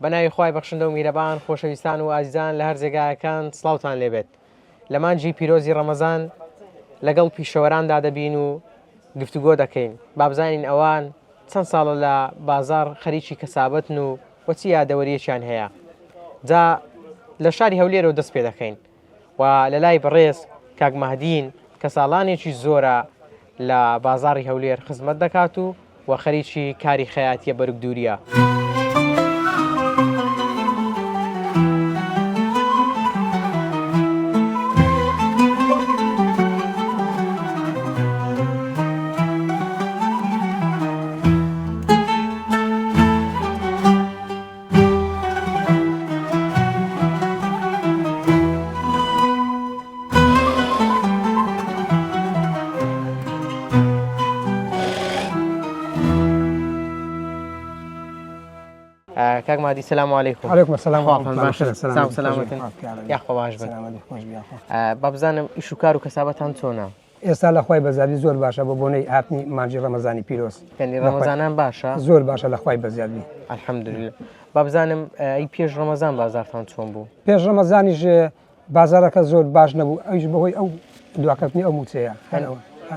بەناوی خوای بەخشندە و میرەبان خۆشەویستان و ئازیزان لە هەر جێگایەکان سڵاوتان لێبێت لە مانجی پیرۆزی ڕەمەزان لەگەڵ پیشەوەراندا دەبین و گفتوگۆ دەکەین بابزانین ئەوان چەند ساڵە لە بازار خەریکی کەسابەتن و وەچی یادەوەریەکیان هەیە جا لە شاری هەولێرەوە دەست پێ دەکەین و لە لای بەڕێز کاک مەهدین کە ساڵانێکی زۆرە لە بازاری هەولێر خزمەت دەکات و خەریکی کاری خەیاتیە بەرگدوریە. کاک مادی سلام علیکم. علیکم السلام و رحمة الله. سلام سلامتن. یاخوا باش بن. بابزانم ئیش و کار و کەسابەتان چۆنە؟ ئێستا لە خوای بەزیادی زۆر باشە بە بۆنەی هاتنی مانجی ڕەمەزانی پیرۆز. یعنی ڕەمەزانان باشە؟ زۆر باشە لە خوای بەزیادی. الحەمدولله. بابزانم ئەی پێش ڕەمەزان بازارتان چۆن بوو؟ پێش ڕەمەزانیش بازارەکە زۆر باش نەبوو ئەویش بەهۆی ئەو دواکەوتنی ئەو موچەیە.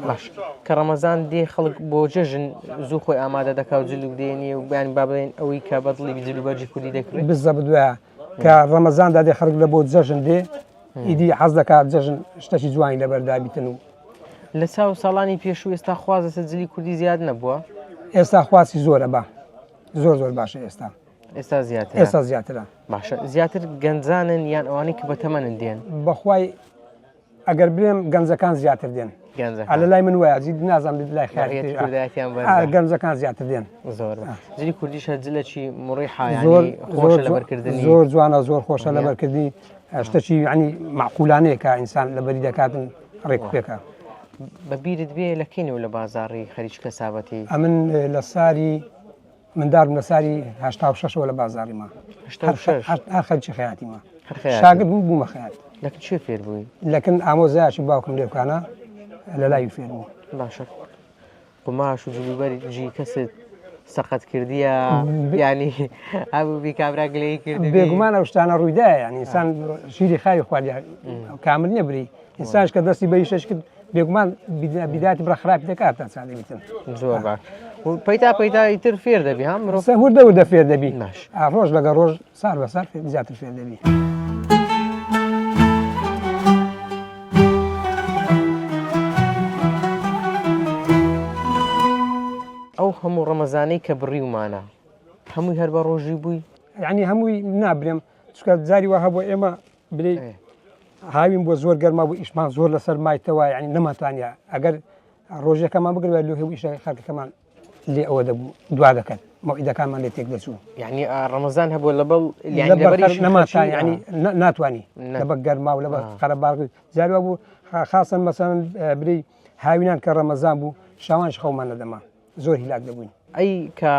باش کە ڕەمەزان دێ خەڵک بۆ جەژن زوو خۆی ئامادە دەکا و جلو دێنی و بیان بابێن ئەوەی کە بەدڵی جلو بەرجی کوردی دەکرێت بزە بدوایە کە ڕەمەزاندا دێ خەڵک لە بۆ جەژن دێ ئیدی حەز دەکات جەژن شتێکی جوانی لەبەردابیتن و لە چاو ساڵانی پێشوو ئێستا خوازە جلی کوردی زیاد نەبووە؟ ئێستا خواسی زۆرە بە زۆر باشە ئێستا زیاتر ئێستا زیاترە. باشە زیاتر گەنجانن یان ئەوانەی کە بەتەمەنن دێن بەخوای ئەگەر برێم گەنجەکان زیاتر دێن لە لای من وایە زیاد نازانم لای گەنجەکان زیاتر دێن زۆر جلی کوردیشە جلەکی مڕیحایانی خۆشە لەبەرکردنی زۆر جوانە زۆر خۆشە لەبەرکردنی شتێکی ینی معقولانەیە کە ئینسان لەبەری دەکاتن ڕێک پێکە. بەبیرت بێ لە کەینەوە لە بازاڕی خەریک کەسابەتی؟ ئەمن لە ساری منداڵم لە ساری 86ەوە لە بازاڕیمە خەریکی خەیاتیمە شاگرد بوومە خەیات. لەکن چێ فێر بووی؟ لەکن ئامۆزایکی باوکم لێبکانە لە لای فێر بوو. باشە قماش و جلوبەرجی کەست سەقەت کردیە ینی هەبوو بی کابرا گلەی کردی؟ بێگومان ئەو شتانە ڕوویدایە ینی ئینسان شیری خاوی خواردی کامل نەبری ئینسانش کە دەستی بەیشش کرد بێگومان بیداتی بڕە خراپی دەکات تا چاڵی بیتن. زۆر باش پەیدا ئیتر فێر دەبی هەم مرۆڤ وردە فێر دەبی ڕۆژ لەگە ڕۆژ سار بە سار زیاتر فێر دەبی. ئەو هەموو ڕەمەزانەی کە بڕی ومانە هەمووی هەر بە ڕۆژی بووی؟ یعنی هەمووی نابرێم چکە جاری وە هەبوو ئێمە برێ هاوین بۆ زۆر گەرما بوو ئیشمان زۆر لەسەر مایتەوە ینی نەماتوانە ئەگەر ڕۆژەکەمان بگرێت لۆ هێوو ئیشە خەڵکەکەمان لێ ئەوە دەبوو دوا دەکەن مەوعیدەکانمان لێ تێک دەچوو. یعنی ڕەمەزان هەبوو لەبەڵ نەماتوان ینی ناتوانانی لەبەر گەرما و لەبەر قەرەباڵ جاری بوو خاصن مەسەن بری هاوینان کە ڕەمەزان بوو شاوانش خەومان نەدەما زۆر هیلاک دەبووین. ئەی کە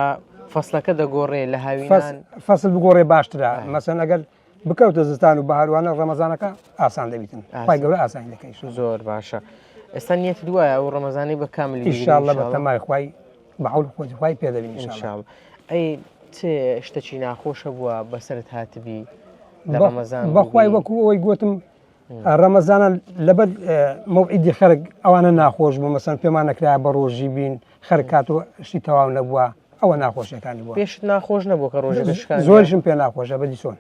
فەسلەکە دەگۆڕێ لە هاوینان فەسل بگۆڕێ باشترا مەسەن ئەگەر بکەوتە زستان و بەهاروانە ڕەمەزانەکە ئاسان دەبیتن خی گەورە ئاسانی دەکەیش. زۆر باشە ئێستا نیەت دوایە ئەو ڕەمەزانەی بە کاملی ئینشاءالله بە تەمای خوای بەحەول خۆی خوای پێدەبین ئینشاءالله. ئەی چێ شتێکی ناخۆشە بووە بەسەرت هاتبی لە ڕەمەزان؟ بەخوای وەکو ئەوەی گوتم ڕەمەزانە لەبەر مەوعیدی خەرک ئەوانە ناخۆش بوو مەسەن پێمان نەکرا بە ڕۆژی بین خەرکات و شتی تەواو نەبووە ئەوە ناخۆشیەکانی بووە. پێشت ناخۆش نەبوو کە ڕۆژەکان زۆرشم پێ ناخۆشە بەدی چۆن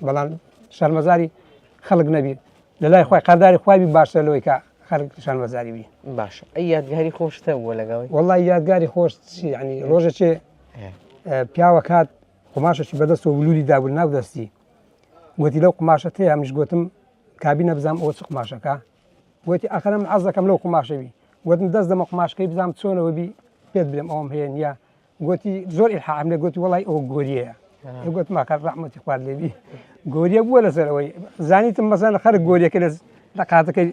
بەڵام شەرمەزاری خەڵک نەبی لە لای خۆی قەرداری خوای باشتر لەوەی کە خەرک شەرمەزاری بی. باشە ئەی یادگاری خۆشتە بووە لەگەڵی؟ وەڵی یادگاری خۆش ینی ڕۆژە چێ پیاوە کات قماشەی بەدەست و ولولی دابوو ناو دەستی گوتی لەو قماشە تێ هەمیش گوتم کابی نەبزام ئەوە چ قماشەکە گوتی ئەخەرم عەز دەکەم لەو قماشەوی گوتم دەست دەمە قماشەکەی بزانم چۆنەوە بی پێت برێم ئەوم هەیە نییە گوتی زۆر ئیلحاحم لێ گوتی وەڵی ئەوە گۆریەیە گوتم کات ڕەحمەتی خوارد لێبی گۆریە بووە لەسەرەوەی زانیتم مەسەن خەرک گۆریەکە لە قاتەکەی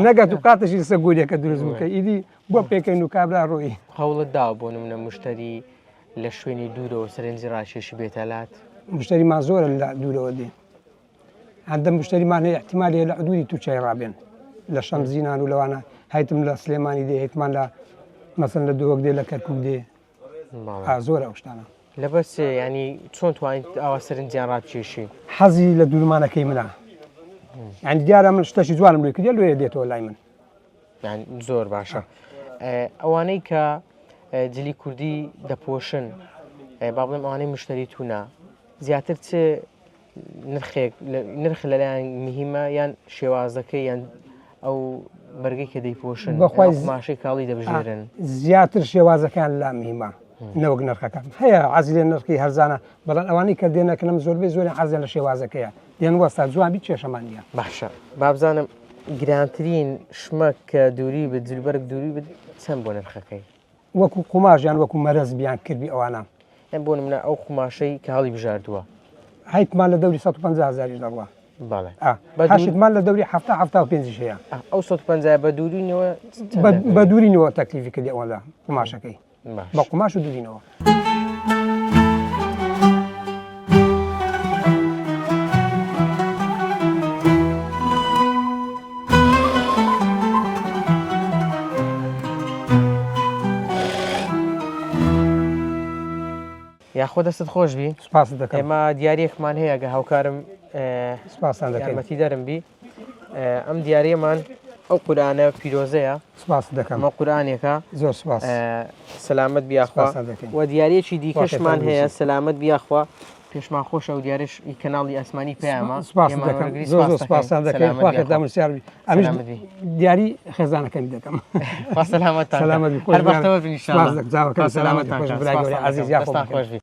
نەگەت و قاتەشی لەسەر گۆریەکە دروست بکە ئیدی بۆ پێکەین و کابرا ڕۆی هەوڵت داوە بۆ نمونە مشتری لە شوێنی دوورەوە سەرنجی ڕاشێشی بێتەلات؟ مشتریمان زۆرە لە دوورەوە دێ هەندە مشتریمان هەیە احتیمالی لە حدودی تووچای ڕابێن لە شەمزینان و لەوانە هایتم لە سلێمانی دێ هیتمان لە مەسەن لە دۆک دێ لە کەرکوب دێ زۆرە ئەو شتانە. لە بەس ینی چۆن توانیت ئاوا سەرنجیان ڕابکێشی حەزی لە دوورمانەکەی منە ینی دیارە من شتەشی جوانم لێ کردێ لێ دێتەوە لای من زۆر باشە ئەوانەی کە جلی کوردی دەپۆشن با بڵێم ئەوانەی مشتری تونا زیاتر چ نرخ لەلایەن مهمە یان شێوازەکەی یان ئەو بەرگەی کە دەیپۆشن ماشەی کاڵی دەبژێرن زیاتر شێوازەکان لا میمە نەوەک نرخەکان هەیە عزی لێ نرخی هەرزانە بەڵام ئەوانەی کە دێنەکەم زۆربەی زۆری عزیان لە شێوازەکەیە دێن وەستا جوانی چێشەمان نیە باشە بابزانم گرانترین شمەک کە دووری بە جلبەرگ دووری چەند بۆ نرخەکەی وەکو قوماژیان وەکو مەرەز بیان کردی ئەوانە بۆ منە ئەو قوماشەی کە هەڵی بژاردووە هەیتمان لە دەوری 150,000 دەڕوە بەڵێ لە دەوری 75 هەیە ئەو 150 بە دوورینەوە بە دوورینەوە تەکلیفی کردی ئەوەدا قوماشەکەی بە قوماش و دوورینەوە یاخۆ دەستت خۆش بی سپاس دەکەم ئێمە دیارەکمان هەیە گە هاوکارم سپاسان دەکەم یارمەتی دەرم بی ئەم دیارەمان ئەو قورآانە پیرۆزەیە سپاس دەکەم ئەمە قورآانێکە زۆر سپاس سەلامت بیاخوا و دیارەیەکی دیکەشمان هەیە سەلامت بیاخوا پێشمان خۆشە و دیارش کەناڵی ئەسمانی پێیامە سپاس دەکەم زۆر سپاسان دەکەم خواکەتامسیار ئەمیش دیاری خێزانەکەمی دەکەم سەلامەت سەلامەت هەر بەختەوە بن سپاس دەکەم سەلامەت خۆش برای عزیز یاخۆ خۆش بی